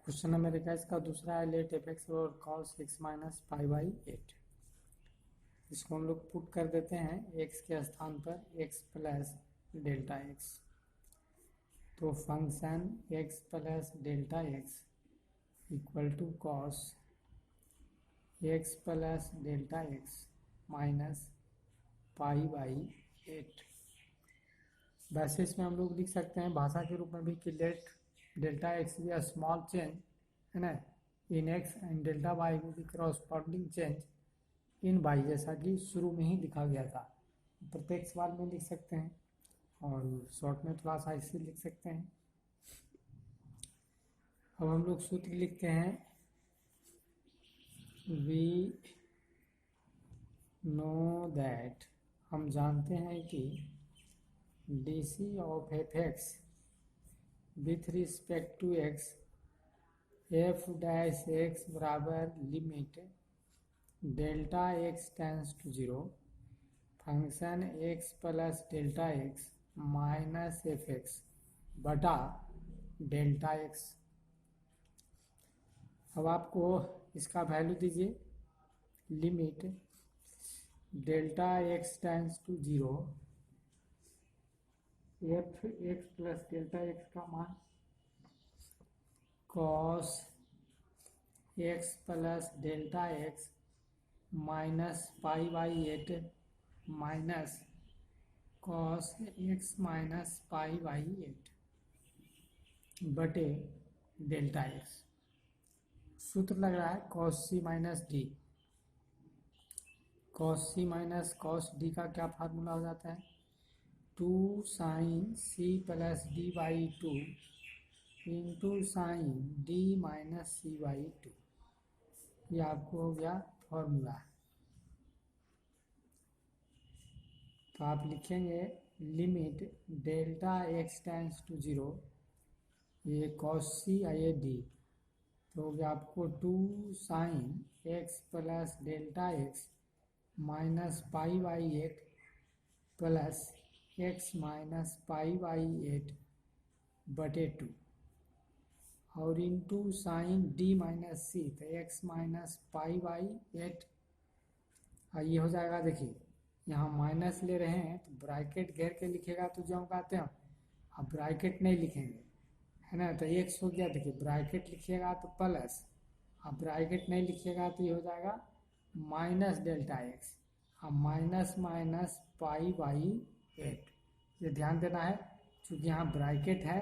Question number 21 का दूसरा है लेट एफ एक्स और cos X minus pi by 8। इसको हम लोग पुट कर देते हैं एक्स के स्थान पर एक्स प्लस डेल्टा एक्स। तो function x plus delta x equal to cos x plus delta x minus pi by 8। वैसे इसमें हम लोग लिख सकते हैं भाषा के रूप में भी कि लेट डेल्टा एक्स भी स्मॉल चेंज है ना इन एक्स एंड डेल्टा वाई में भी क्रॉसपोंडिंग चेंज इन वाई, जैसा कि शुरू में ही लिखा गया था। प्रत्येक सवाल में लिख सकते हैं और शॉर्ट में थोड़ा सा ऐसे लिख सकते हैं। अब हम लोग सूत्र लिखते हैं वी नो दैट, हम जानते हैं कि D of F x with respect to x F dash x बराबर limit delta x tends to zero function x plus delta x minus F x बटा डेल्टा एक्स। अब आपको इसका वैल्यू दीजिए, limit delta x tends to zero F x plus delta x का मान cos x plus delta x minus pi by 8 minus cos X minus pi by 8 बटे delta x. सूत्र लग रहा है cos c minus d. Cos c minus cos d का क्या formula हो जाता है? 2 sine c plus D by 2 into sine D minus c by 2। ये आपको हो गया फॉर्मूला। तो आप लिखेंगे limit delta x tends to zero, ये कॉस सी आई डी, तो हो गया आपको 2 sine x plus delta x minus pi by 8 plus x minus pi by 8 बटे 2 और into sine D minus C, तो एक्स माइनस पाई बाई 8। ये हो जाएगा, देखिए यहाँ माइनस ले रहे हैं तो ब्रैकेट घेर के लिखेगा तो जो हम कहते हैं, अब ब्रैकेट नहीं लिखेंगे है ना, तो एक्स हो गया, देखिए ब्रैकेट लिखिएगा तो प्लस, अब ब्रैकेट नहीं लिखिएगा तो ये हो जाएगा माइनस डेल्टा एक्स, अब माइनस माइनस पाई बाई 8। ये ध्यान देना है, क्योंकि यहाँ ब्रैकेट है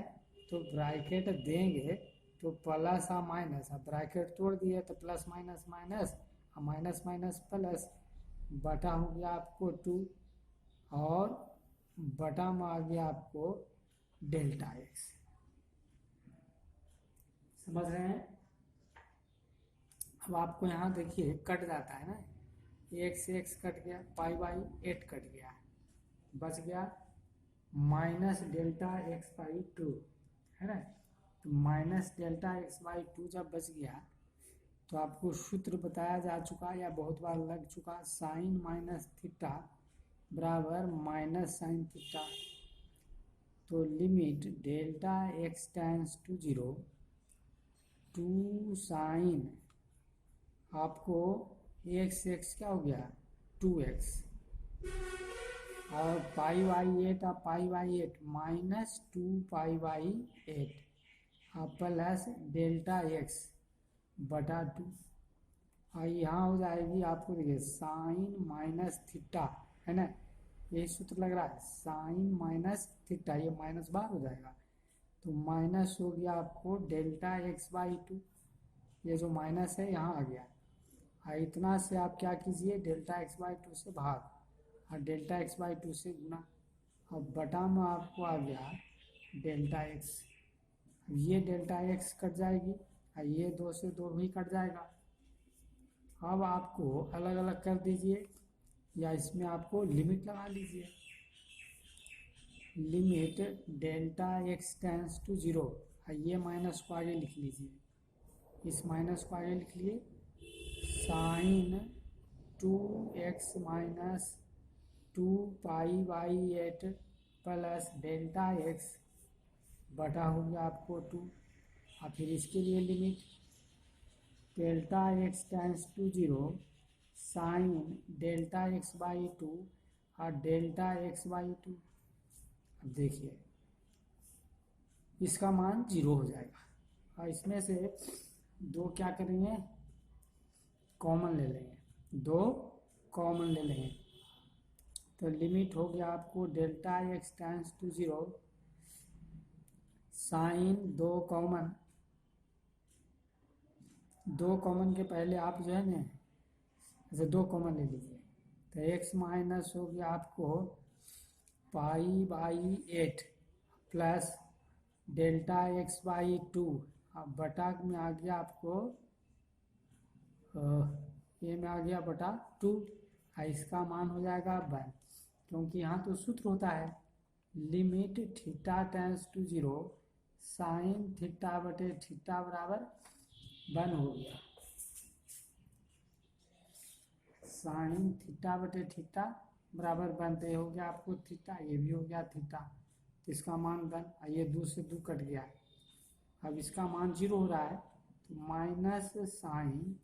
तो ब्रैकेट देंगे तो प्लस और माइनस, अब ब्रैकेट तोड़ दिए तो प्लस माइनस माइनस और माइनस माइनस प्लस, बटा हो गया आपको 2 और बटा में आ गया आपको डेल्टा एक्स। समझ रहे हैं? अब आपको यहाँ देखिए कट जाता है ना, एक्स एक्स कट गया, पाई बाई 8 कट गया, बच गया माइनस डेल्टा एक्स बाई 2 है ना। तो माइनस डेल्टा एक्स बाई 2 जब बच गया तो आपको सूत्र बताया जा चुका या बहुत बार लग चुका, साइन माइनस थीटा बराबर माइनस साइन थीटा। तो limit delta x tends to zero 2 sine आपको एक्स एक्स क्या हो गया 2x और पाई बाई 8 और pi by 8 minus 2 pi by 8 और प्लस डेल्टा एक्स बटा 2। और यहाँ हो जाएगी आपको, देखिए साइन माइनस थीटा है ना, यही सूत्र लग रहा है, साइन माइनस थीटा, ये माइनस बार हो जाएगा तो माइनस हो गया आपको डेल्टा एक्स बाई 2, ये जो माइनस है यहाँ आ गया। और इतना से आप क्या कीजिए, डेल्टा एक्स बाई 2 से भाग और डेल्टा एक्स बाई 2 से गुना, और बटा में आपको आ गया डेल्टा एक्स। ये डेल्टा एक्स कट जाएगी और ये 2 से 2 भी कट जाएगा। अब आपको अलग अलग कर दीजिए या इसमें आपको लिमिट लगा लीजिए, limit delta x tends to zero, ये माइनस को आगे लिख लीजिए, इस माइनस को आगे लिख लिए, sine 2x minus 2 pi by 8 plus delta x बटा हो गया आपको 2 और फिर इसके लिए limit delta x tends to 0 sine delta x by 2 और डेल्टा एक्स बाई 2। अब देखिए इसका मान 0 हो जाएगा और इसमें से दो क्या करेंगे, कॉमन ले लेंगे, दो कॉमन ले लेंगे। तो लिमिट हो गया आपको delta x tends to 0 sine दो कॉमन के पहले आप जो है ना ऐसे दो कॉमन ले लीजिए। तो एक्स माइनस हो गया आपको पाई by 8 plus delta x by 2। अब बटा में आ गया आपको ये में आ गया बटा 2। इसका मान हो जाएगा 1, क्योंकि यहाँ तो सूत्र होता है limit theta tends to 0 sine theta बटे थीटा बराबर 1 हो गया। साइन थीटा बटे थीटा बराबर 1 तो ये हो गया आपको थीटा, ये भी हो गया थीटा, तो इसका मान 1। ये 2 से 2 कट गया। अब इसका मान 0 हो रहा है तो minus sine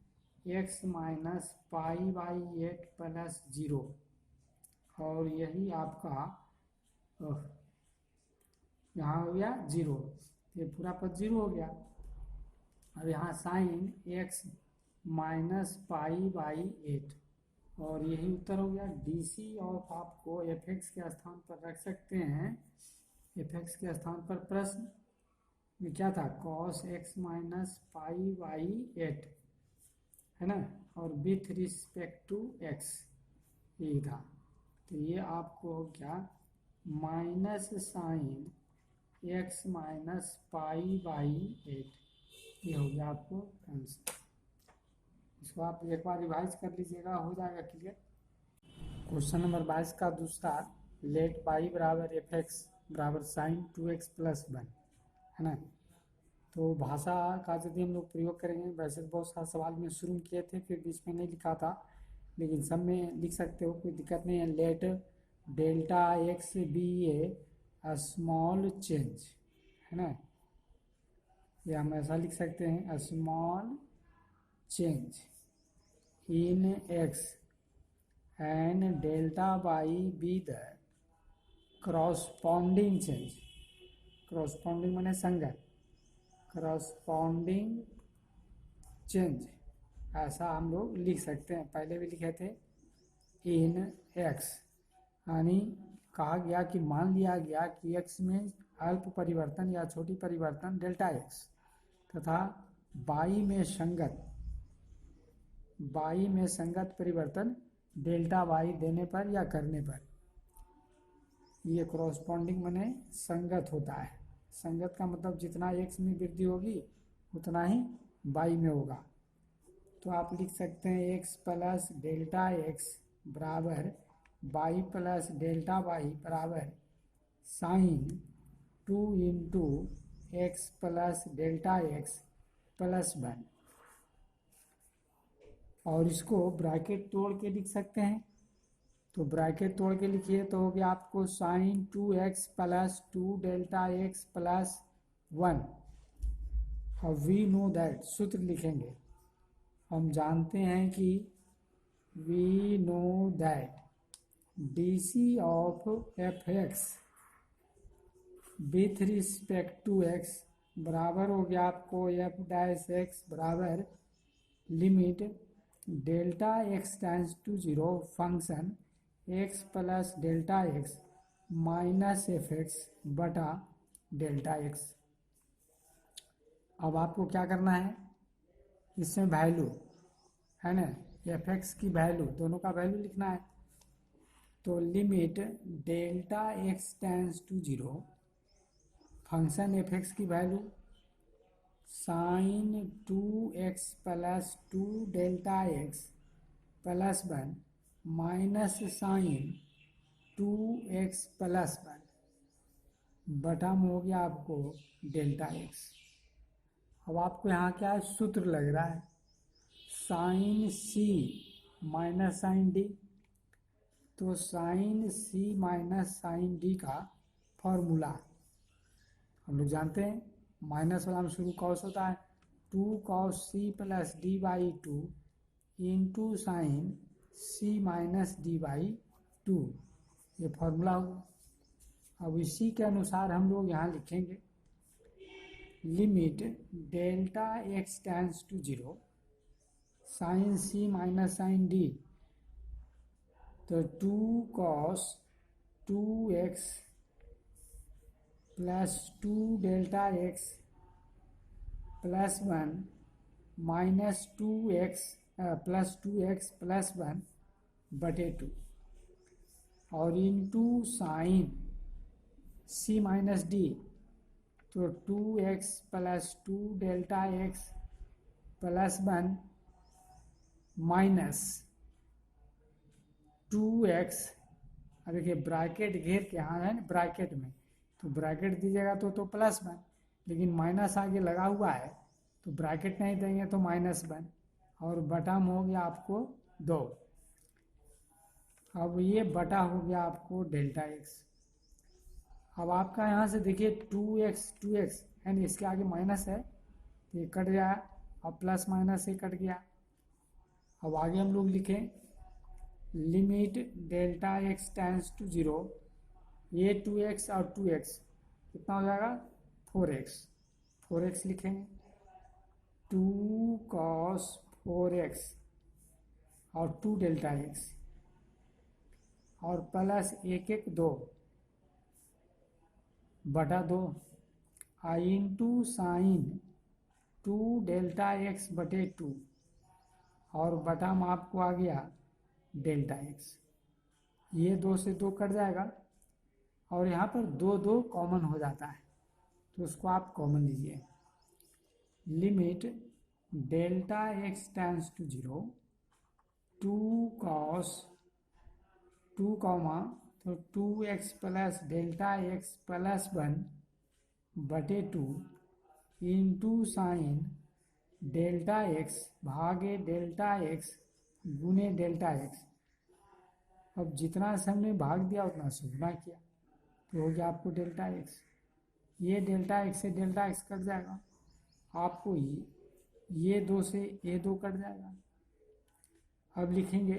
x minus pi by 8 plus 0, और यही आपका यहाँ हो गया 0, ये पूरा पद 0 हो गया। अब यहाँ sine x minus pi by 8, और यही उत्तर हो गया। डीसी ऑफ आपको एफ एक्स के स्थान पर रख सकते हैं। एफ एक्स के स्थान पर प्रश्न में क्या था, cos X minus pi by 8 है ना, और विथ रिस्पेक्ट टू एक्स ये था। तो ये आपको क्या minus sine x minus pi by 8, ये हो गया आपको आंसर। इसको आप एक बार रिवाइज कर लीजिएगा, हो जाएगा क्लियर। क्वेश्चन नंबर 22 का दूसरा, लेट पाई बराबर एफ एक्स बराबर साइन 2x प्लस 1 है ना। तो भाषा का यदि हम लोग प्रयोग करेंगे, वैसे तो बहुत सारे सवाल में शुरू किए थे फिर बीच में नहीं लिखा था, लेकिन सब में लिख सकते हो, कोई दिक्कत नहीं है। Late delta x be a small change है ना, या हम ऐसा लिख सकते हैं small change in x and delta by be the corresponding change. Corresponding माने संगत, क्रॉसपॉन्डिंग चेंज ऐसा हम लोग लिख सकते हैं, पहले भी लिखे थे। इन एक्स यानी कहा गया कि मान लिया गया कि एक्स में अल्प परिवर्तन या छोटी परिवर्तन डेल्टा एक्स तथा बाई में संगत परिवर्तन डेल्टा वाई देने पर या करने पर, ये क्रॉसपॉन्डिंग माने संगत होता है। संगत का मतलब जितना एक्स में वृद्धि होगी उतना ही वाई में होगा। तो आप लिख सकते हैं एक्स प्लस डेल्टा एक्स बराबर वाई प्लस डेल्टा वाई बराबर sine 2 into x plus delta x plus 1, और इसको ब्रैकेट तोड़ के लिख सकते हैं। तो ब्रैकेट तोड़ के लिखिए तो हो गया आपको sine 2x plus 2 delta x plus 1। अब वी नो दैट, सूत्र लिखेंगे, हम जानते हैं कि we know that dc of F x with respect to x बराबर हो गया आपको एफ डैश एक्स बराबर limit delta x tends to 0 function x plus delta x minus F x बटा डेल्टा एक्स। अब आपको क्या करना है, इसमें वैल्यू है ना, एफ एक्स की वैल्यू, दोनों का वैल्यू लिखना है। तो limit delta x tends to 0 function F x की value sine 2x plus 2 delta x plus 1 minus sine 2x plus 1 बटा में हो गया आपको डेल्टा एक्स। अब आपको यहाँ क्या है, सूत्र लग रहा है sign C minus sign D. तो sign C minus sign D का फॉर्मूला हम लोग जानते हैं माइनस वाला में शुरू कॉस होता है, 2 cos c + d/2 into sine c minus d/2, ये फॉर्मूला होगा। अब इसी के अनुसार हम लोग यहाँ लिखेंगे limit delta x tends to 0 sine c minus sine d, तो 2 cos 2x + 2 delta x + 1 minus 2x + 1 बटे 2 और into sine c minus d, तो 2x + 2 delta x + 1 minus 2x, अब देखिए ब्रैकेट घेर के यहाँ है ना ब्रैकेट में, तो ब्रैकेट दीजिएगा तो +1, लेकिन माइनस आगे लगा हुआ है तो ब्रैकेट नहीं देंगे तो -1 और बटा में हो गया आपको 2। अब ये बटा हो गया आपको डेल्टा x। अब आपका यहाँ से देखिए 2x यानी इसके आगे माइनस है तो ये कट गया और प्लस माइनस ये कट गया। अब आगे हम लोग लिखें limit delta x tends to 0, ये 2x और 2x कितना हो जाएगा 4x लिखेंगे, 2 cos 4x और 2 डेल्टा x और प्लस 2 बटा 2 आई इंटू साइन 2 डेल्टा x बटे 2 और बटा में आपको आ गया डेल्टा x, ये 2 से 2 कट जाएगा और यहाँ पर 2 कॉमन हो जाता है तो उसको आप कॉमन लीजिए। Limit delta x tends to 0 2 cos 2 तो 2x + डेल्टा x + 1 बटे 2 इंटू साइन डेल्टा x भागे डेल्टा x गुने डेल्टा x। अब जितना से हमने भाग दिया उतना से गुना किया तो हो गया आपको डेल्टा x, ये डेल्टा x से डेल्टा x कट जाएगा, आपको ये 2 से ये 2 कट जाएगा। अब लिखेंगे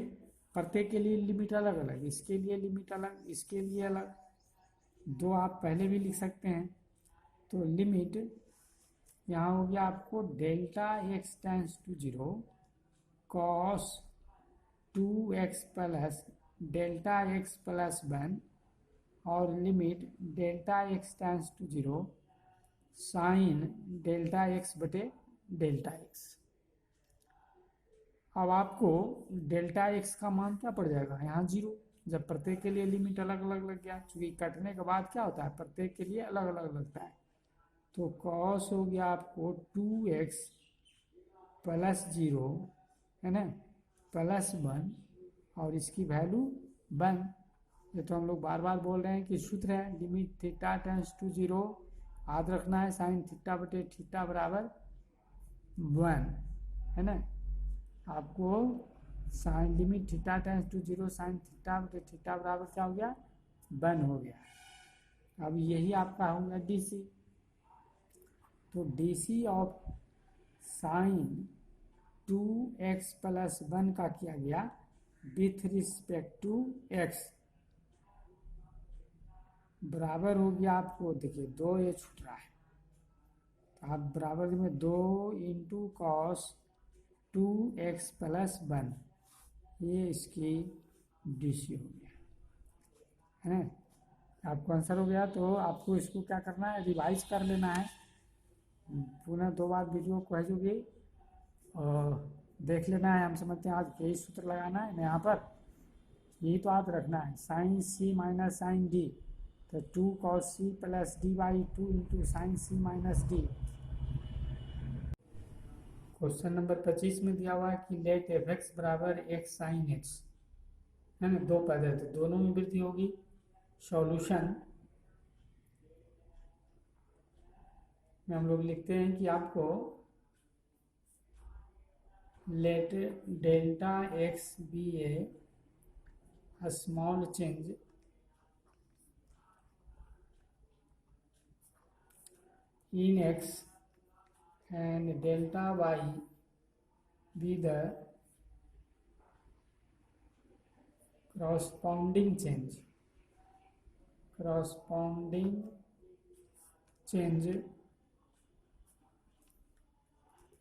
प्रत्येक के लिए लिमिट अलग अलग, इसके लिए लिमिट अलग, इसके लिए अलग, 2 आप पहले भी लिख सकते हैं। तो लिमिट यहाँ हो गया आपको delta x tends to 0 cos 2x + delta x + 1 और limit delta x tends to 0 sine delta x बटे डेल्टा x। अब आपको डेल्टा x का मान क्या पड़ जाएगा यहाँ 0, जब प्रत्येक के लिए लिमिट अलग अलग लग गया, चूँकि कटने के बाद क्या होता है प्रत्येक के लिए अलग अलग लगता है, तो cos हो गया आपको 2x + 0 है ना +1 और इसकी वैल्यू 1। ये तो हम लोग बार बार बोल रहे हैं कि सूत्र है लिमिट थीटा टेंड्स टू 0, याद रखना है साइन थीटा बटे थीटा बराबर 1 है ना। आपको sine limit theta tends to 0 sine theta बटे थीटा बराबर क्या हो गया 1 हो गया। अब यही आपका हो गया DC, तो DC ऑफ साइन 2x + 1 का किया गया विथ रिस्पेक्ट टू x बराबर हो गया आपको देखिए 2 ये छूट रहा है, तो आप बराबर में 2 इंटू कॉस 2x + 1, ये इसकी DC हो गया है ना। आपको आंसर हो गया, तो आपको इसको क्या करना है रिवाइज कर लेना है, पुनः 2 बार वीडियो को है जो भी और देख लेना है। हम समझते हैं आज यही सूत्र लगाना है यहाँ पर, यही तो याद रखना है sine c minus sine d, तो 2 cos c + d/2 into sine c minus d। Question number 25 में दिया हुआ है कि late f(x) = x sin x है ना, 2 पद है तो दोनों में वृद्धि होगी। सॉल्यूशन में हम लोग लिखते हैं कि आपको let delta x be a small change in x and delta y be the corresponding change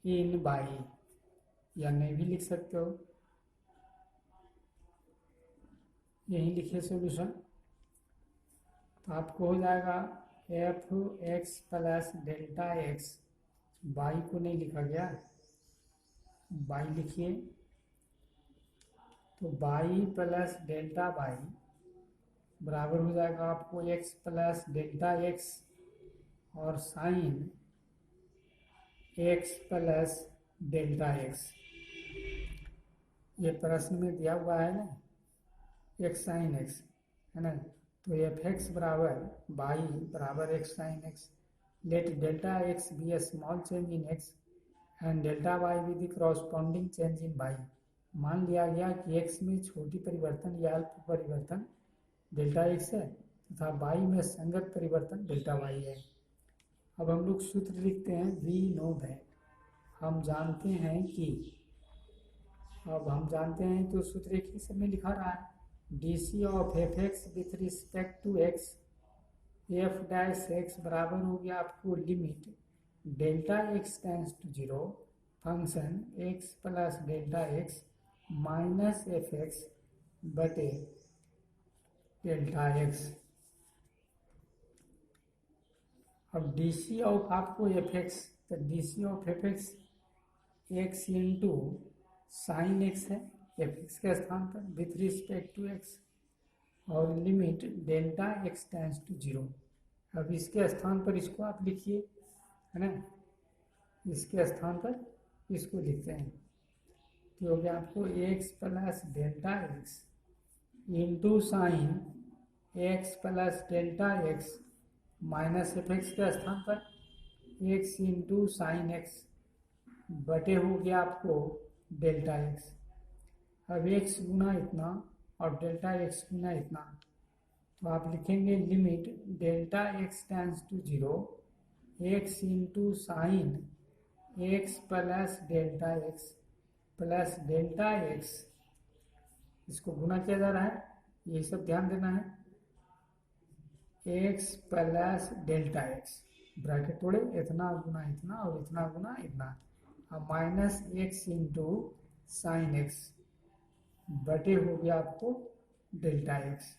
in y, या नहीं भी लिख सकते हो, यही लिखिए सोल्यूशन। तो आपको हो जाएगा f x plus delta x, y को नहीं लिखा गया, वाई लिखिए। तो वाई प्लस डेल्टा वाई बराबर हो जाएगा आपको एक्स प्लस डेल्टा एक्स और sign x plus delta x. ये प्रश्न में दिया हुआ है ना, एक्स साइन एक्स, है ना। तो एफ एक्स बराबर वाई बराबर x sine x. Let delta x be a small change in x and delta y be the corresponding change in y. मान लिया गया कि एक्स में छोटी परिवर्तन या अल्प परिवर्तन डेल्टा एक्स है तथा वाई में संगत परिवर्तन डेल्टा वाई है। अब हम लोग सूत्र लिखते हैं, वी नो दैट, हम जानते हैं कि। अब हम जानते हैं तो सूत्र एक ही समय लिखा रहा है, d C of F x with respect to x F dash x बराबर हो गया आपको limit delta x tends to zero function x plus delta x minus F x बटे डेल्टा एक्स। अब डी सी ऑफ आपको f x, तो d C of F x x into sine x है f x के स्थान पर with respect to x, और limit delta x tends to zero. अब इसके स्थान पर इसको आप लिखिए, है ना, इसके स्थान पर इसको लिखते हैं। तो हो गया आपको x plus delta x into sine x plus delta x minus F x के स्थान पर एक्स इंटू साइन एक्स बटे हो गया आपको डेल्टा एक्स। अब एक्स गुना इतना और डेल्टा एक्स गुना इतना, तो आप लिखेंगे limit delta x tends to zero x into sine x plus delta x plus delta x, इसको गुना किया जा रहा है, ये सब ध्यान देना है, x plus delta x bracket तोड़े, इतना गुना इतना और इतना गुना इतना, अब minus x into sine x बटे हो गया आपको डेल्टा एक्स।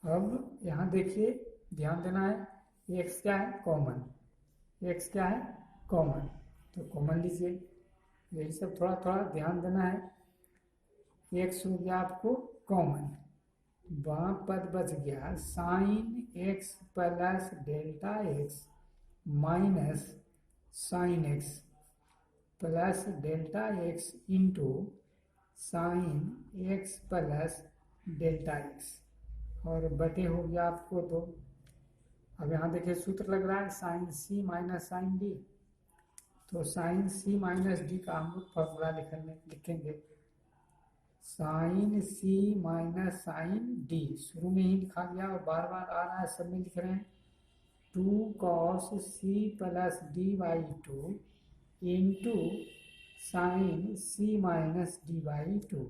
अब यहाँ देखिए ध्यान देना है, एक्स क्या है कॉमन, एक्स क्या है कॉमन, तो कॉमन लीजिए, यही सब थोड़ा थोड़ा ध्यान देना है। एक्स हो गया आपको कॉमन, वहाँ पद बच गया sign x plus delta x minus sine x plus delta x into sine x plus delta x, और बटे हो गया आपको दो। अब यहाँ देखिए सूत्र लग रहा है sign C minus sign D, तो साइन सी माइनस डी का हम लोग फॉर्मूला लिखेंगे, sign C minus sign D शुरू में ही लिखा गया और बार बार आ रहा है, सब में लिख रहे हैं, two cos C plus D by two into sine C minus D by two,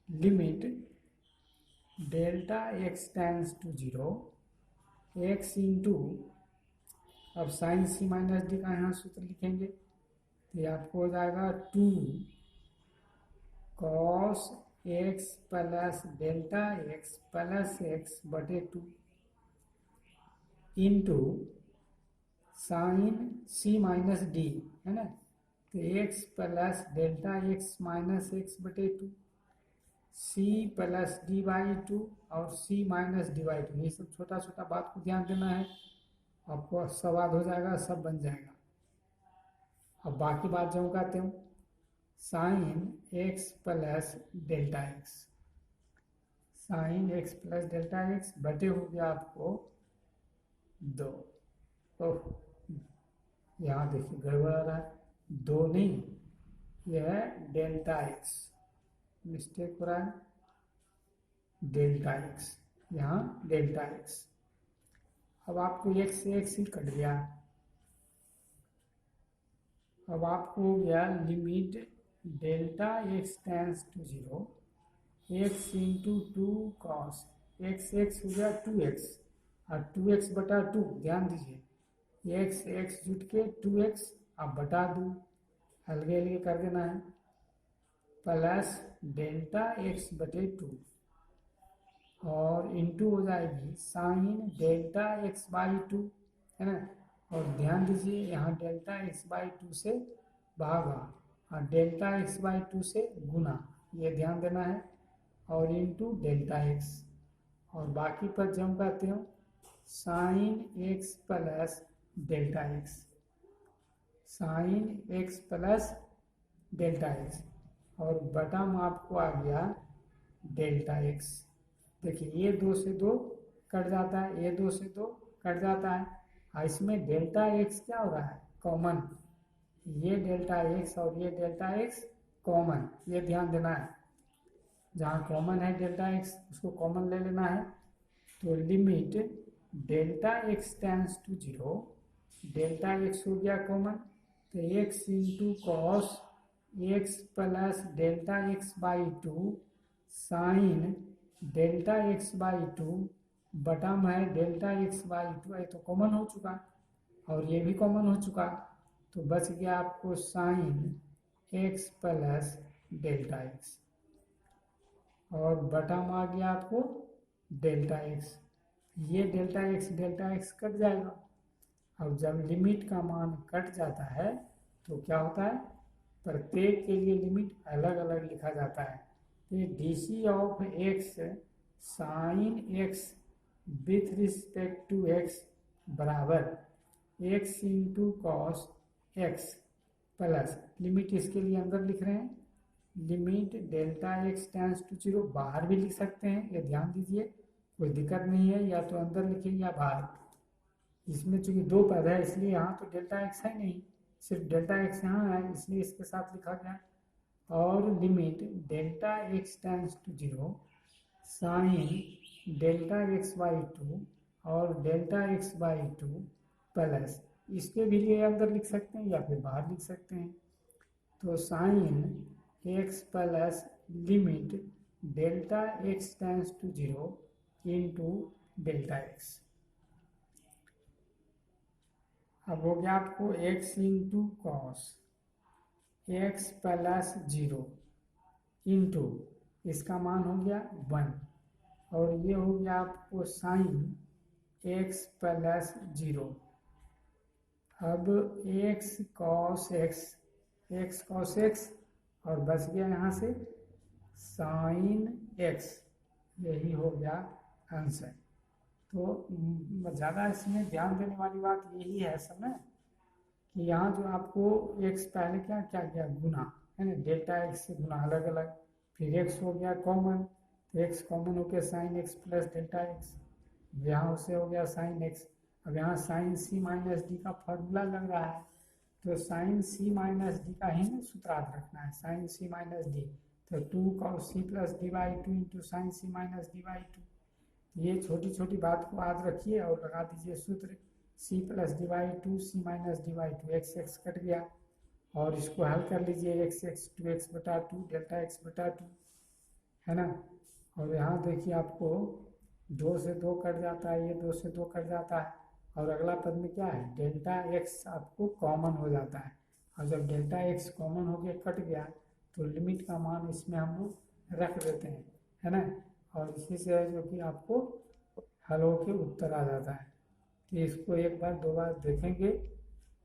limit delta x tends to zero x into, अब साइन सी माइनस डी का यहाँ सूत्र लिखेंगे, तो ये आपको हो जाएगा two cos x plus delta x plus X बटे two into sine C minus D, है ना, तो x plus delta x minus X बटे two, C plus D by two और सी माइनस डी बाई टू, ये सब छोटा छोटा बात को ध्यान देना है, आपको सवाल हो जाएगा, सब बन जाएगा। अब बाकी बात जो कहते हूँ, sign x plus delta x, sine x plus delta x बटे हो गया आपको दो, तो यहाँ देखिए गड़बड़ आ रहा है, दो नहीं, यह है डेल्टा एक्स, मिस्टेक हो रहा है डेल्टा एक्स, यहाँ डेल्टा एक्स। अब आपको x से x ही कट गया। अब आपको हो गया limit delta x tends to 0 x into 2 cos x हो गया 2x और 2x बटा 2, ध्यान दीजिए x जुट के 2x आप बटा 2 अलगे अलगे कर देना है, प्लस डेल्टा x बटे 2 और इंटू हो जाएगी साइन डेल्टा x बाई 2, है ना। और ध्यान दीजिए यहाँ डेल्टा x बाई 2 से भागा और डेल्टा x बाई 2 से गुना, ये ध्यान देना है, और इंटू डेल्टा x और बाकी पर जम करते हो sine x plus delta x, sine x plus delta x और बटा में आपको आ गया डेल्टा x। देखिए ये 2 से 2 कट जाता है, ये 2 से 2 कट जाता है, और इसमें डेल्टा x क्या हो रहा है कॉमन, ये डेल्टा x और ये डेल्टा x कॉमन, ये ध्यान देना है, जहाँ कॉमन है डेल्टा x उसको कॉमन ले लेना है। तो limit delta x tends to 0, delta x हो गया कॉमन, तो x into cos x plus delta x by 2 sine delta x by 2 बटा में है डेल्टा x बाई 2, ये तो कॉमन हो चुका और ये भी कॉमन हो चुका, तो बच गया आपको sine x plus delta x और बटा में आ गया आपको डेल्टा x, ये डेल्टा x कट जाएगा। अब जब लिमिट का मान कट जाता है तो क्या होता है, प्रत्येक के लिए लिमिट अलग अलग लिखा जाता है। तो d C of x sine x with respect to x बराबर x into cos x plus limit, इसके लिए अंदर लिख रहे हैं limit delta x tends to 0, बाहर भी लिख सकते हैं, ये ध्यान दीजिए, कोई दिक्कत नहीं है, या तो अंदर लिखें या बाहर। इसमें चूंकि 2 पद है इसलिए यहाँ तो डेल्टा x है नहीं, सिर्फ डेल्टा x यहाँ है इसलिए इसके साथ लिखा गया, और limit delta x tends to 0 sine delta x by 2 और डेल्टा x बाई 2 प्लस, इसके भी लिए अंदर लिख सकते हैं या फिर बाहर लिख सकते हैं, तो sine x plus limit delta x tends to 0 into delta x। अब हो गया आपको x into cos x plus 0 into इसका मान हो गया 1 और ये हो गया आपको साइन x प्लस 0। अब x कॉस x और बच गया यहाँ से साइन x, यही हो गया आंसर। तो ज़्यादा इसमें ध्यान देने वाली बात यही है असल में कि यहाँ जो आपको x पहले क्या किया गुना, है ना, डेल्टा x से गुना अलग अलग, फिर x हो गया कॉमन, तो x कॉमन हो गया sine x plus delta x, यहाँ से हो गया साइन x। अब यहाँ साइन c माइनस डी का फॉर्मूला लग रहा है, तो साइन c माइनस डी का ही ना सूत्रार्थ रखना है, साइन c माइनस डी, तो 2 cos c plus D by 2 into sine c minus D by 2। ये छोटी छोटी बात को याद रखिए और लगा दीजिए सूत्र, c plus D by 2 c minus D by 2, x cut गया और इसको हल कर लीजिए, x 2x बटा 2 डेल्टा x बटा 2, है ना। और यहाँ देखिए आपको 2 से 2 कट जाता है, ये 2 से 2 कट जाता है, और अगला पद में क्या है डेल्टा x आपको कॉमन हो जाता है, और जब डेल्टा x कॉमन हो गया कट गया तो लिमिट का मान इसमें हम लोग रख देते हैं, है ना, और इसी से जो कि आपको हल हो के उत्तर आ जाता है। तो इसको एक बार 2 बार देखेंगे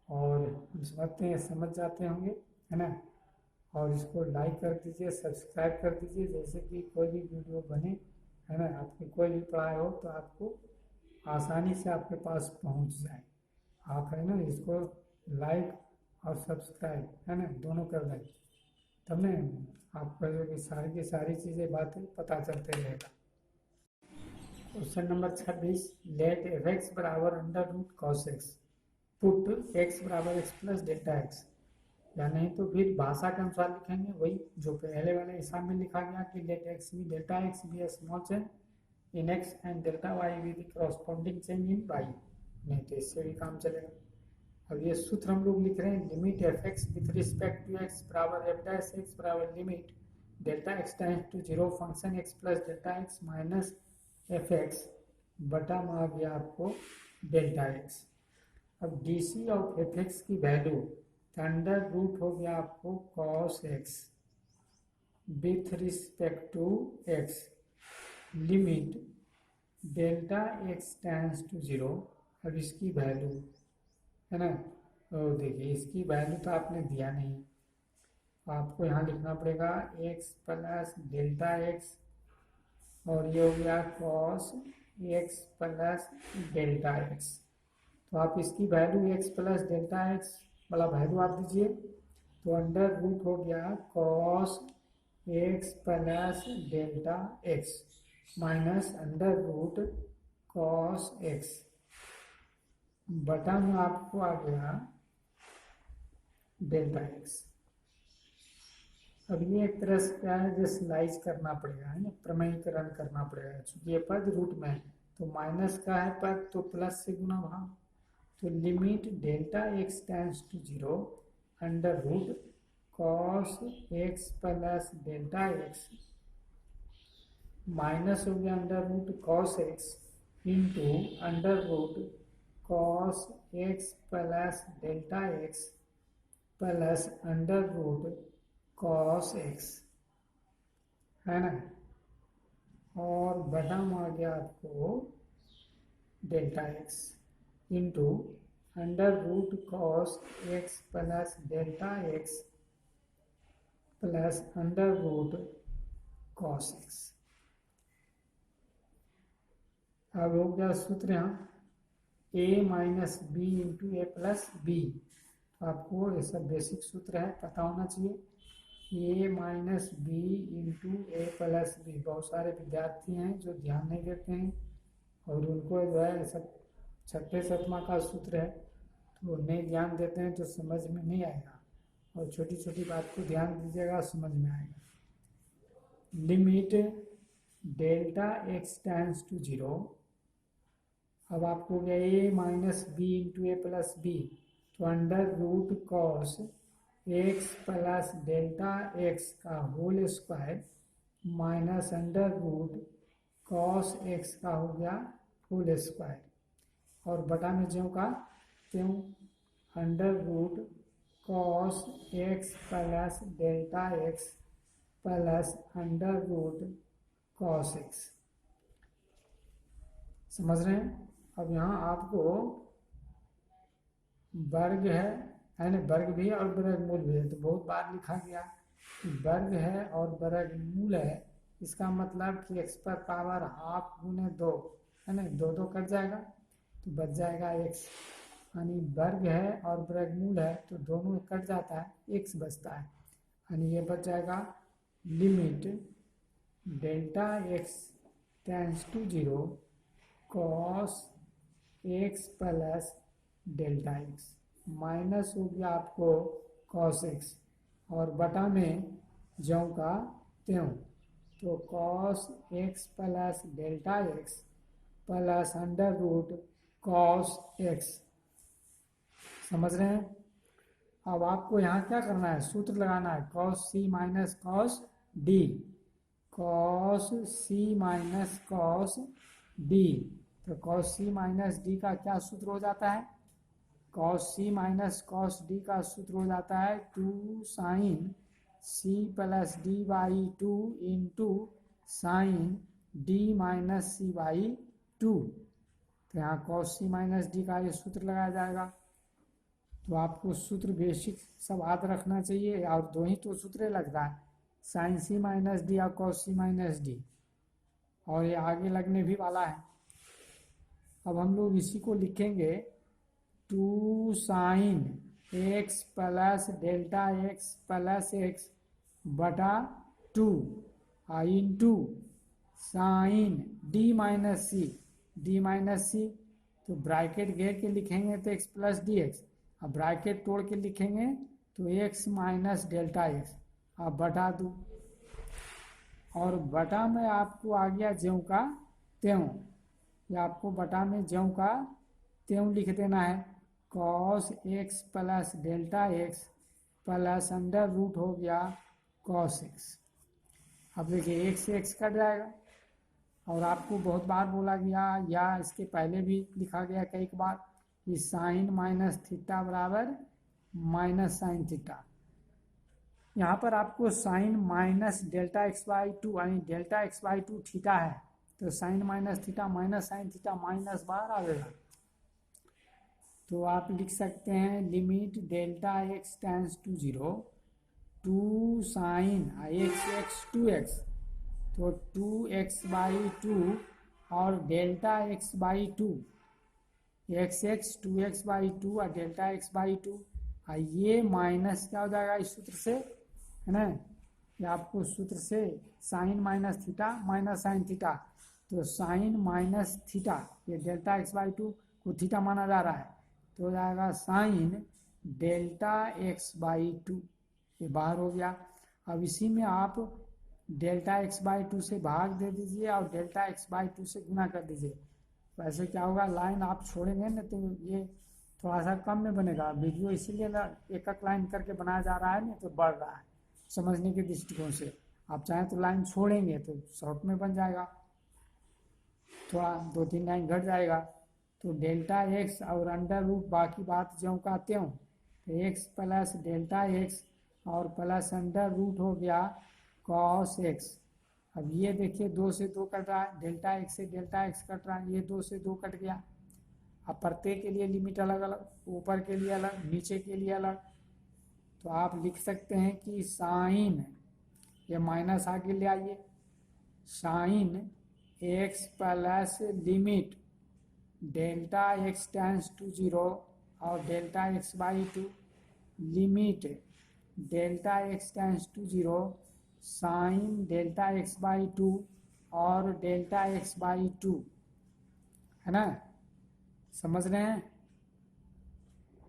और समझते हैं, समझ जाते होंगे, है ना। और इसको लाइक कर दीजिए, सब्सक्राइब कर दीजिए, जैसे कि कोई भी वीडियो बने, है ना, आपकी कोई भी पढ़ाई हो तो आपको आसानी से आपके पास पहुंच जाए। आप है ना इसको लाइक और सब्सक्राइब, है ना, दोनों कर दें, तब ना आपको जो कि सारी की सारी चीज़ें बातें पता चलते रहेगा। Question number 26, let F x बराबर under root cos X, put X बराबर एक्स प्लस डेल्टा एक्स, या नहीं तो फिर भाषा के अनुसार लिखेंगे वही जो पहले वाले हिसाब में लिखा गया कि let x be delta x be a small change in x and delta y with the corresponding change in y। नहीं तो इससे भी काम चलेगा। अब ये सूत्र हम लोग लिख रहे हैं, limit f x with respect to x बराबर एफ डैश एक्स बराबर limit delta x tends to zero function x plus delta x minus F x बटा में आ गया आपको डेल्टा एक्स। अब d C of F x की value under root हो गया आपको cos x with respect to x limit delta x tends to zero. अब इसकी वैल्यू है ना, और देखिए इसकी वैल्यू तो आपने दिया नहीं, आपको यहाँ लिखना पड़ेगा एक्स प्लस डेल्टा एक्स और ये हो गया cos x plus delta x. तो आप इसकी value x plus delta x वाला वैल्यू आप दीजिए, तो अंडर रूट हो गया cos x plus delta x minus under root cos x बटा में आपको आ गया डेल्टा एक्स। अब ये एक तरह से क्या है, रेशनलाइज करना पड़ेगा, है ना, प्रमेयीकरण करना पड़ेगा, क्योंकि ये पद रूट में है तो माइनस का है पद तो प्लस से गुना भाग। तो limit delta x tends to zero under root cos x plus delta x minus हो गया under root cos x into under root cos x plus delta x plus under root cos x, है ना, और बटा में आ गया आपको delta x into under root cos x plus delta x plus under root cos x. अब हो गया सूत्र यहाँ a minus B into A plus b. आपको ये सब बेसिक सूत्र है, पता होना चाहिए। A minus B into A plus b, बहुत सारे विद्यार्थी हैं जो ध्यान नहीं देते हैं और उनको जो है सब छठे सतमा का सूत्र है तो नहीं ध्यान देते हैं तो समझ में नहीं आएगा, और छोटी छोटी बात को ध्यान दीजिएगा समझ में आएगा। Limit delta x tends to zero. अब आपको हो गया A minus B into A plus B, तो under root cos x plus delta x का whole square minus under root cos x का हो गया होल स्क्वायर, और बटा में ज्यों का त्यों under root cos x plus delta x plus under root cos x. समझ रहे हैं? अब यहाँ आपको वर्ग है ना, वर्ग भी है और वर्गमूल भी है, तो बहुत बार लिखा गया वर्ग है और वर्गमूल है, इसका मतलब कि एक्स पर पावर हाफ गुने दो, है ना, दो दो कट जाएगा तो बच जाएगा एक्स, यानी वर्ग है और वर्गमूल है तो दोनों कट जाता है, एक्स बचता है, यानी ये बच जाएगा limit delta x tends to zero cos x plus delta x minus हो गया आपको कॉस एक्स, और बटा में ज्यों का त्यों, तो cos x plus delta x plus under root cos x. समझ रहे हैं? अब आपको यहाँ क्या करना है, सूत्र लगाना है cos c minus cos d, cos c minus cos d. तो कॉस सी माइनस डी का क्या सूत्र हो जाता है, cos c minus cos d का सूत्र हो जाता है two sine c plus D by two into sine D minus c by two. तो यहाँ कॉस सी माइनस डी का ये सूत्र लगाया जाएगा। तो आपको सूत्र बेसिक सब याद रखना चाहिए, और दो ही तो सूत्र लगता है, साइन सी माइनस डी और कॉस सी माइनस डी, और ये आगे लगने भी वाला है। अब हम लोग इसी को लिखेंगे two sine x plus delta x plus x बटा two into sine D minus C, तो ब्रैकेट घेर के लिखेंगे तो एक्स प्लस डी एक्स, अब ब्रैकेट तोड़ के लिखेंगे तो एक्स माइनस डेल्टा एक्स, अब बटा दो, और बटा में आपको आ गया ज्यों का त्यों, या आपको बटा में ज्यों का त्यों लिख देना है cos x plus delta x plus under root हो गया कॉस एक्स। अब देखिए एक्स से एक्स कट जाएगा, और आपको बहुत बार बोला गया या इसके पहले भी लिखा गया कई बार कि साइन माइनस थीटा बराबर माइनस साइन थीटा। यहाँ पर आपको sine minus delta x by two यानी delta x by two theta है, तो sine minus theta minus sine theta minus बाहर आएगा। तो आप लिख सकते हैं limit delta x tends to zero two sine x x two x, तो 2x बाई टू और delta x by two, x x 2x by two और डेल्टा एक्स बाई टू, और ये माइनस क्या हो जाएगा इस सूत्र से, है ना, ये आपको सूत्र से sine minus theta minus sine theta, तो साइन माइनस थीटा ये डेल्टा एक्स बाई टू को थीटा माना जा रहा है, तो हो जाएगा sine delta x by two, ये बाहर हो गया। अब इसी में आप डेल्टा एक्स बाई टू से भाग दे दीजिए और डेल्टा एक्स बाई टू से गुना कर दीजिए। वैसे क्या होगा, लाइन आप छोड़ेंगे ना तो ये थोड़ा सा कम में बनेगा। वीडियो इसीलिए एक एक लाइन करके बनाया जा रहा है ना, तो बढ़ रहा है समझने के दृष्टिकोण से। आप चाहें तो लाइन छोड़ेंगे तो शॉर्ट में बन जाएगा, थोड़ा 2-3 लाइन घट जाएगा। तो डेल्टा एक्स और अंडर रूट बाकी बात ज्यों का त्यों, तो एक्स प्लस डेल्टा एक्स और प्लस अंडर रूट हो गया कॉस एक्स। अब ये देखिए 2 से 2 कट रहा है, डेल्टा एक्स से डेल्टा एक्स कट रहा है, ये 2 से 2 कट गया। अब प्रत्येक के लिए लिमिट अलग अलग, ऊपर के लिए अलग नीचे के लिए अलग, तो आप लिख सकते हैं कि साइन, ये माइनस आगे ले आइए, sine x plus limit delta x tends to zero और delta x by two, limit delta x tends to zero sine delta x by two और डेल्टा एक्स बाई टू, है ना, समझ रहे हैं।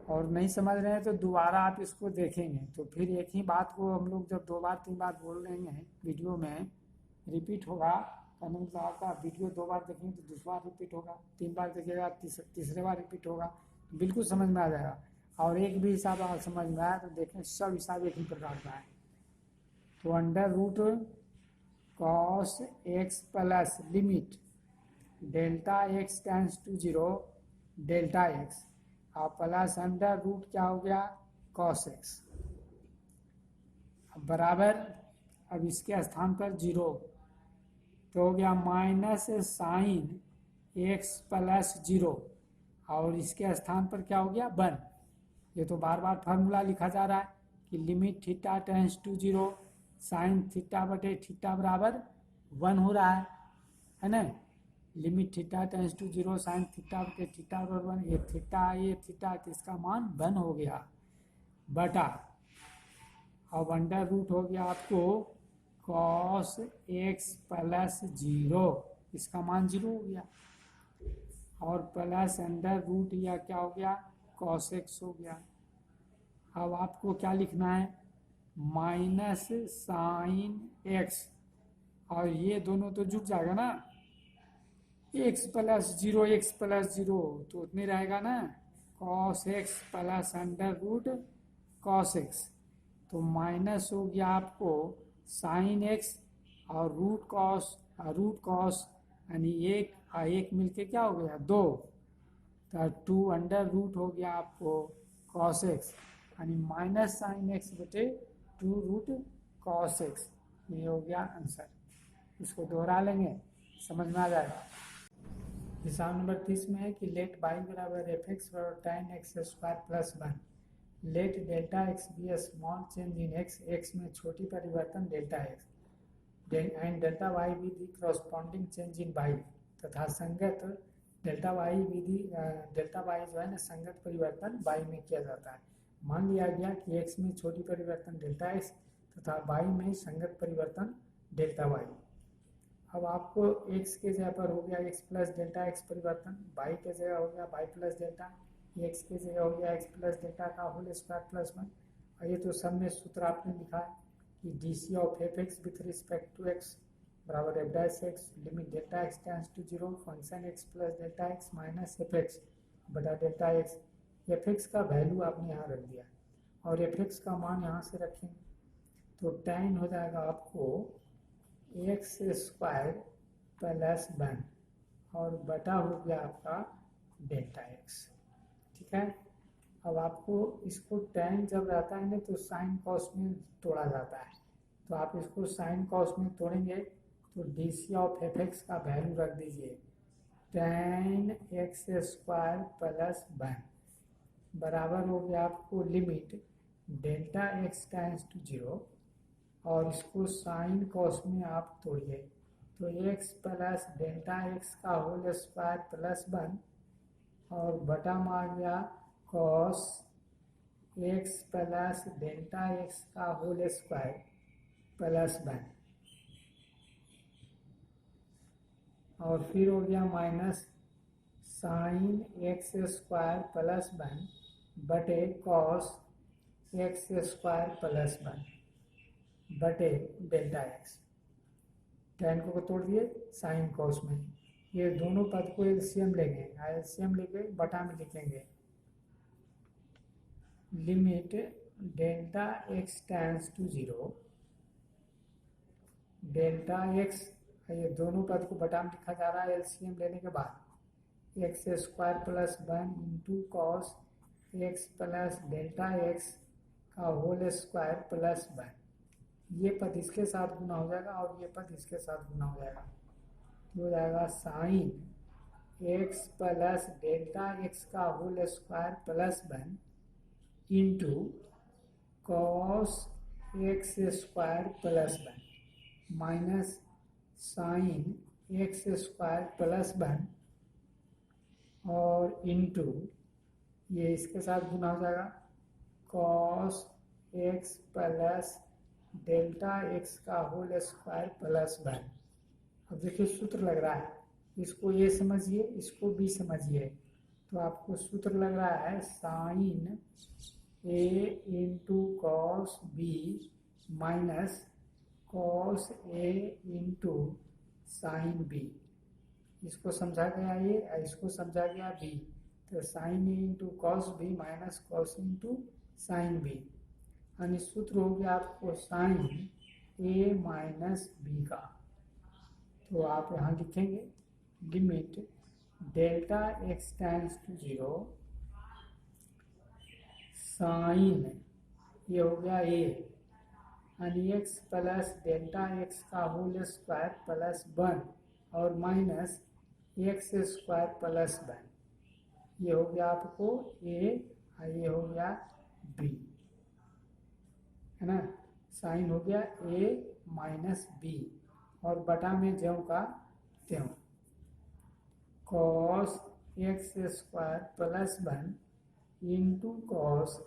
और नहीं समझ रहे हैं तो दोबारा आप इसको देखेंगे, तो फिर एक ही बात को हम लोग जब 2 बार 3 बार बोल रहे हैं वीडियो में रिपीट होगा, कहने मतलब आपका वीडियो 2 बार देखेंगे तो दूसरा बार रिपीट होगा, 3 बार देखिएगा तीसरे बार रिपीट होगा, तो बिल्कुल समझ में आ जाएगा। और एक भी हिसाब अगर समझ में आया तो देखें सब हिसाब एक ही प्रकार का है। तो under root cos x plus limit delta x tends to zero delta x और प्लस अंडर रूट क्या हो गया कॉस एक्स, अब बराबर, अब इसके स्थान पर जीरो, तो हो गया minus sine x plus zero और इसके स्थान पर क्या हो गया 1। ये तो बार बार फार्मूला लिखा जा रहा है कि limit theta tends to zero sine theta बटे थीटा बराबर 1 हो रहा है ना, limit theta tends to zero sine theta बटे थीटा बराबर 1, ये थीटा तो इसका मान 1 हो गया बटा, अब अंडर रूट हो गया आपको कॉस एक्स प्लस जीरो, इसका मान 0 हो गया, और प्लस अंडर रूट या क्या हो गया कॉस एक्स हो गया। अब आपको क्या लिखना है माइनस साइन एक्स, और ये दोनों तो जुड़ जाएगा ना, एक्स प्लस जीरो तो उतने रहेगा ना, cos x plus under root cos x, तो माइनस हो गया आपको साइन एक्स और रूट कॉस यानी एक मिलके क्या हो गया 2, तो 2 अंडर रूट हो गया आपको कॉस एक्स यानी माइनस साइन एक्स बटे 2 रूट कॉस एक्स, ये हो गया आंसर। इसको दोहरा लेंगे समझ में आ जाएगा। हिसाब नंबर 30 में है कि लेट बाई बराबर एफ एक्स बराबर tan x square plus 1, let delta x be a small change in x, x में छोटी परिवर्तन delta x and delta y with the corresponding change in y, तथा संगत डेल्टा वाई विधि delta y जो है ना संगत परिवर्तन वाई में किया जाता है। मान लिया गया कि एक्स में छोटी परिवर्तन डेल्टा एक्स तथा वाई में संगत परिवर्तन डेल्टा वाई। अब आपको एक्स के जगह पर हो गया एक्स प्लस डेल्टा एक्स परिवर्तन, वाई के जगह हो गया वाई प्लस डेल्टा, एक्स के जगह हो गया एक्स प्लस डेल्टा का होल स्क्वायर प्लस 1, और ये तो सब में सूत्र आपने लिखा है कि D C of F x with respect to x बराबर F dash x limit delta x tends to zero function x plus delta x minus F x बटा डेल्टा एक्स। एफ एक्स का वैल्यू आपने यहाँ रख दिया और F x का मान यहाँ से रखेंगे तो tan हो जाएगा आपको एक्स स्क्वायर प्लस 1 और बटा हो गया आपका डेल्टा एक्स। ठीक है, अब आपको इसको tan जब रहता है ना तो साइन कॉस में तोड़ा जाता है, तो आप इसको साइन कॉस में तोड़ेंगे तो d C of F x का वैल्यू रख दीजिए tan एक्स स्क्वायर प्लस 1 बराबर हो गया आपको limit delta x tends to 0 और इसको साइन कॉस में आप तोड़िए तो एक्स प्लस डेल्टा एक्स का होल स्क्वायर प्लस 1 और बटा में आ गया cos x plus delta x का होल स्क्वायर प्लस 1 और फिर हो गया minus sine x square plus 1 बटे कॉस एक्स स्क्वायर प्लस 1 बटे डेल्टा एक्स। tan को तोड़ दिए साइन कॉस में, ये दोनों पद को एलसीएम लेंगे, एलसीएम लेके बटा में लिखेंगे limit delta x tends to 0 delta x, ये दोनों पद को बटा में लिखा जा रहा है एलसीएम लेने के बाद x square plus 1 into cos x plus delta x का होल स्क्वायर प्लस 1, ये पद इसके साथ गुना हो जाएगा और ये पद इसके साथ गुना हो जाएगा तो हो जाएगा sine x plus delta x का whole square plus 1 into cos x square plus 1 minus sine x square plus 1 और इंटू ये इसके साथ गुना हो जाएगा cos x plus delta x का होल स्क्वायर प्लस 1। अब देखिए सूत्र लग रहा है, इसको ये समझिए इसको भी समझिए, तो आपको सूत्र लग रहा है sine A into cos B minus cos A into sine B, इसको समझा गया ये, इसको समझा गया बी, तो sine A into cos B minus cos into sine B, यानी सूत्र हो गया आपको साइन ए माइनस बी का। तो आप यहाँ लिखेंगे limit delta x tends to 0 sine, ये हो गया ए यानी एक्स प्लस डेल्टा एक्स का होल स्क्वायर प्लस 1 और माइनस एक्स स्क्वायर प्लस 1, ये हो गया आपको ए और ये हो गया बी, है ना, साइन हो गया ए माइनस बी और बटा में ज्यों का त्यों cos x square plus 1 into cos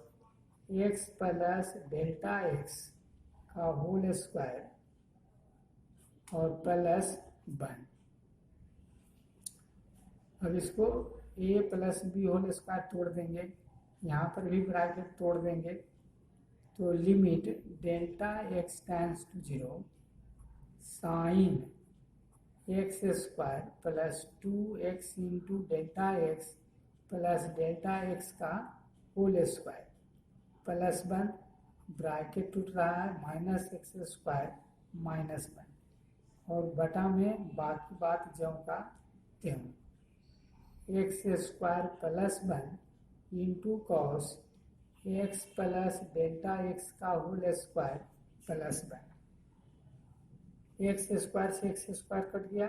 x plus delta x का होल स्क्वायर और प्लस 1। अब इसको a plus b whole square तोड़ देंगे, यहाँ पर भी ब्रैकेट तोड़ देंगे तो limit delta x tends to 0 sine x square plus 2x into delta x plus delta x का होल स्क्वायर प्लस 1 ब्रैकेट टूट रहा है माइनस एक्स स्क्वायर माइनस 1 और बटा में बाकी बात ज्यों का त्यों x square plus 1 into cos x plus delta x का whole square plus 1, x square से एक्स स्क्वायर कट गया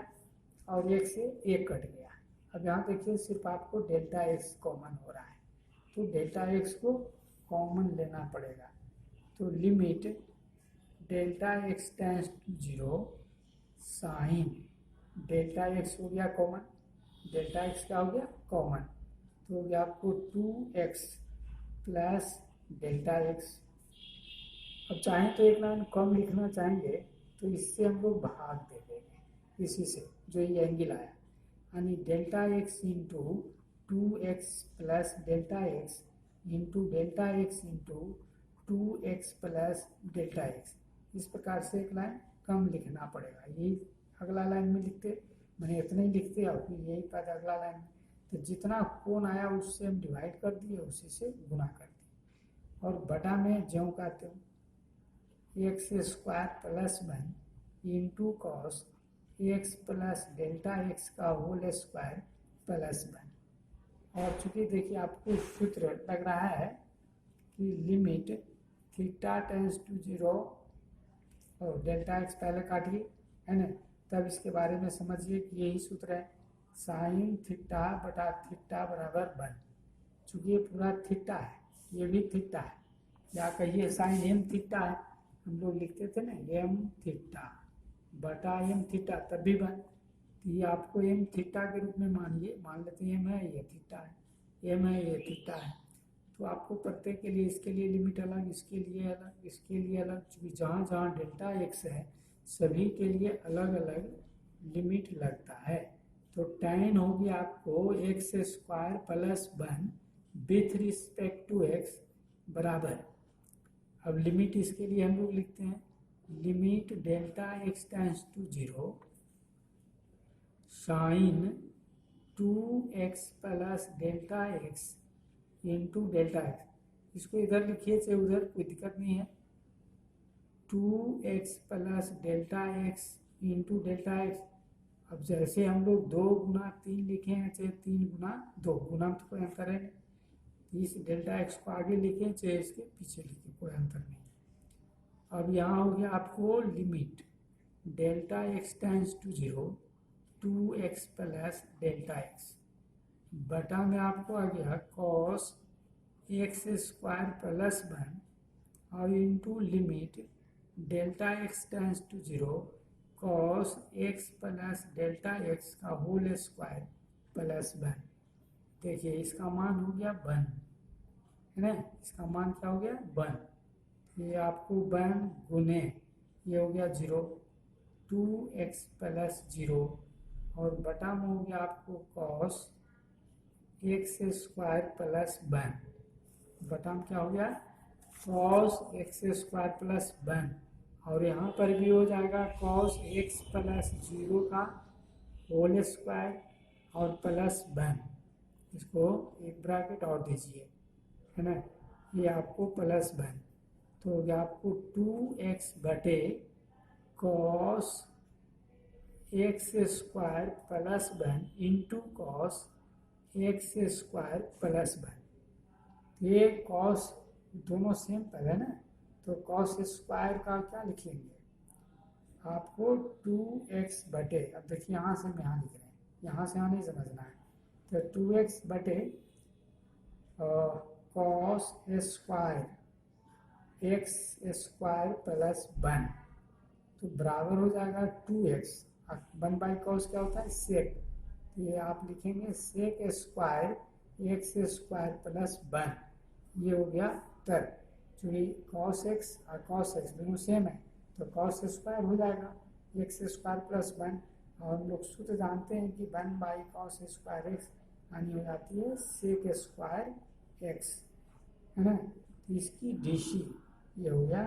और एक से एक कट गया। अब यहाँ देखिए सिर्फ आपको डेल्टा एक्स कॉमन हो रहा है तो डेल्टा एक्स को कॉमन लेना पड़ेगा, तो limit delta x tends to 0 sine delta x हो गया कॉमन, डेल्टा एक्स क्या हो गया कॉमन, तो हो गया आपको 2x प्लस डेल्टा एक्स। अब चाहें तो एक लाइन कम लिखना चाहेंगे तो इससे हम लोग भाग दे देंगे इसी से जो ये एंगल आया, यानी delta x into 2x plus delta x into delta x into 2x plus delta x, इस प्रकार से एक लाइन कम लिखना पड़ेगा। यही अगला लाइन में लिखते मैंने इतना ही लिखते और फिर यही पद अगला लाइन तो जितना कोण आया उससे हम डिवाइड कर दिए, उसी से गुना कर दिए, और बटा में ज्यों का त्यों x square plus 1 into cos x plus delta x का होल स्क्वायर प्लस 1। और चूंकि देखिए आपको सूत्र लग रहा है कि लिमिट थीटा टेंस टू 0 और डेल्टा एक्स पहले काटिए, है ना, तब इसके बारे में समझिए कि यही सूत्र है, साइन थीटा बटा थीटा बराबर 1। चूँकि ये पूरा थीटा है, ये भी थीटा है, या कहिए साइन एम थीटा है, हम लोग लिखते थे ना एम थीटा बटा एम थीटा, तब भी 1। तो ये आपको एम थीटा के रूप में मानिए, मान लेते हैं एम है ये थीटा है, एम है ये थीटा है। तो आपको प्रत्येक के लिए, इसके लिए लिमिट अलग, इसके लिए अलग, इसके लिए अलग, क्योंकि जहाँ जहाँ डेल्टा एक्स है सभी के लिए अलग अलग लिमिट लगता है। तो tan होगी आपको x square plus 1 with respect to x बराबर, अब लिमिट इसके लिए हम लोग लिखते हैं limit delta x tends to 0 sine 2x plus delta x into delta x. इसको इधर लिखिए चाहे उधर, कोई दिक्कत नहीं है। 2x plus delta x into delta x. अब जैसे हम लोग 2 गुना 3 लिखे हैं, चाहे 3 गुना 2, गुना में तो कोई अंतर है नहीं। इस डेल्टा एक्स को आगे लिखें चाहे इसके पीछे लिखें, कोई अंतर नहीं। अब यहाँ हो गया आपको limit delta x tends to 0 2x plus delta x बटा में आपको आ गया कॉस एक्स स्क्वायर प्लस 1 और into limit delta x tends to 0 cos x plus delta x का होल स्क्वायर प्लस 1। देखिए इसका मान हो गया 1, है ना, इसका मान क्या हो गया 1। ये आपको 1 गुने ये हो गया 0, 2x प्लस 0 और बटा में हो गया आपको कॉस एक्स स्क्वायर प्लस 1। बटा में क्या हो गया कॉस एक्स स्क्वायर प्लस 1, और यहाँ पर भी हो जाएगा कॉस एक्स प्लस 0 का होल स्क्वायर और प्लस 1। इसको एक ब्रैकेट और दीजिए, है ना, ये आपको प्लस 1। तो ये आपको 2x बटे cos x square plus 1 into cos x square plus 1। ये कॉस दोनों सेम पर है ना, तो कॉस स्क्वायर का क्या लिखेंगे आपको 2x बटे, अब देखिए यहाँ से हम यहाँ लिख रहे हैं, यहाँ से यहाँ नहीं समझना है, तो 2x बटे cos square x square plus 1, तो बराबर हो जाएगा 2x। 1 बाई कॉस क्या होता है सेक, तो ये आप लिखेंगे sec square x square plus 1, ये हो गया तर, चूँकि कॉस एक्स और कॉस एक्स दोनों सेम है तो कॉस स्क्वायर हो जाएगा एक्स स्क्वायर प्लस 1, और हम लोग सूत्र जानते हैं कि 1 बाई कॉस स्क्वायर एक्स यानी हो जाती है सेक स्क्वायर एक्स, है ना। तो इसकी डीसी ये हो गया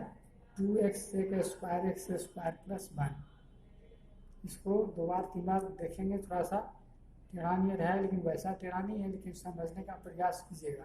2x sec square x square plus 1। इसको 2 बार 3 बार देखेंगे, थोड़ा सा टेढ़ा नहीं है, लेकिन वैसा टेढ़ा नहीं है, लेकिन समझने का प्रयास कीजिएगा।